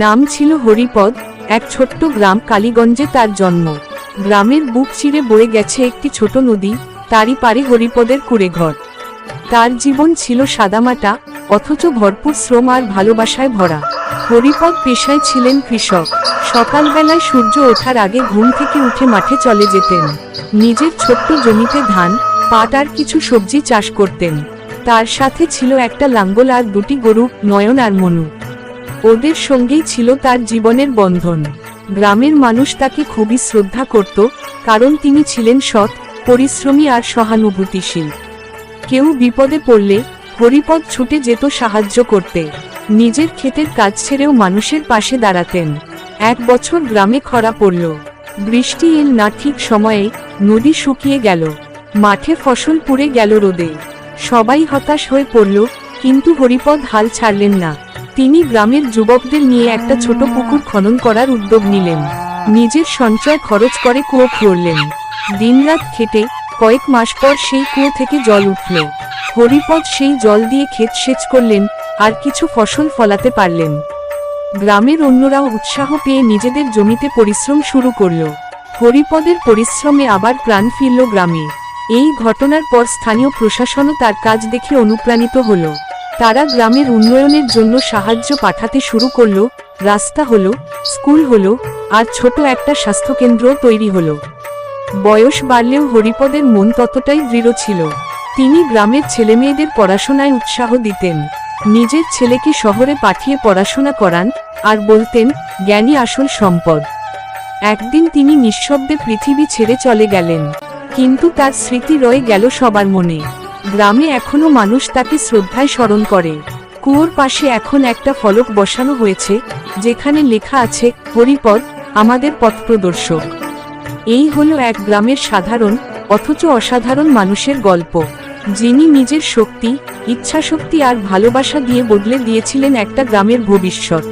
নাম ছিল হরিপদ। এক ছোট্ট গ্রাম কালীগঞ্জে তার জন্ম। গ্রামের বুক চিরে বয়ে গেছে একটি ছোট নদী, তারই পারে হরিপদের কুঁড়েঘর। তার জীবন ছিল সাদামাটা, অথচ ভরপুর শ্রম আর ভালোবাসায় ভরা। হরিপদ পেশায় ছিলেন কৃষক। সকালবেলায় সূর্য ওঠার আগে ঘুম থেকে উঠে মাঠে চলে যেতেন। নিজের ছোট্ট জমিতে ধান, পাট আর কিছু সবজি চাষ করতেন। তার সাথে ছিল একটা লাঙ্গল আর দুটি গরু, নয়ন আর মনু। ওদের সঙ্গেই ছিল তার জীবনের বন্ধন। গ্রামের মানুষ তাকে খুবই শ্রদ্ধা করত, কারণ তিনি ছিলেন সৎ, পরিশ্রমী আর সহানুভূতিশীল। কেউ বিপদে পড়লে হরিপদ ছুটে যেত সাহায্য করতে। নিজের ক্ষেতের কাজ ছেড়েও মানুষের পাশে দাঁড়াতেন। এক বছর গ্রামে খরা পড়ল। বৃষ্টি এল না ঠিক সময়ে, নদী শুকিয়ে গেল, মাঠে ফসল পুড়ে গেল রোদে। সবাই হতাশ হয়ে পড়ল, কিন্তু হরিপদ হাল ছাড়লেন না। তিনি গ্রামের যুবকদের নিয়ে একটা ছোট পুকুর খনন করার উদ্যোগ নিলেন। নিজের সঞ্চয় খরচ করে কুয়ো খুঁড়লেন। দিনরাত খেটে কয়েক মাস পর সেই কুয়ো থেকে জল উঠল। হরিপদ সেই জল দিয়ে ক্ষেত সেচ করলেন, আর কিছু ফসল ফলাতে পারলেন। গ্রামের অন্যরাও উৎসাহ পেয়ে নিজেদের জমিতে পরিশ্রম শুরু করল। হরিপদের পরিশ্রমে আবার প্রাণ ফিরল গ্রামে। এই ঘটনার পর স্থানীয় প্রশাসনও তার কাজ দেখে অনুপ্রাণিত হল। তারা গ্রামের উন্নয়নের জন্য সাহায্য পাঠাতে শুরু করল। রাস্তা হলো, স্কুল হলো, আর ছোট একটা স্বাস্থ্যকেন্দ্র তৈরি হলো। বয়স বাড়লেও হরিপদের মন ততটাই দৃঢ় ছিল। তিনি গ্রামের ছেলেমেয়েদের পড়াশোনায় উৎসাহ দিতেন। নিজের ছেলেকে শহরে পাঠিয়ে পড়াশোনা করান, আর বলতেন, জ্ঞানী আসল সম্পদ। একদিন তিনি নিঃশব্দে পৃথিবী ছেড়ে চলে গেলেন, কিন্তু তার স্মৃতি রয়ে গেল সবার মনে। গ্রামে এখনো মানুষ তাকে শ্রদ্ধায় স্মরণ করে। কুয়োর পাশে এখন একটা ফলক বসানো হয়েছে, যেখানে লেখা আছে, হরিপদ আমাদের পথপ্রদর্শক। এই হলো এক গ্রামের সাধারণ অথচ অসাধারণ মানুষের গল্প, যিনি নিজের শক্তি, ইচ্ছাশক্তি আর ভালোবাসা দিয়ে বদলে দিয়েছিলেন একটা গ্রামের ভবিষ্যৎ।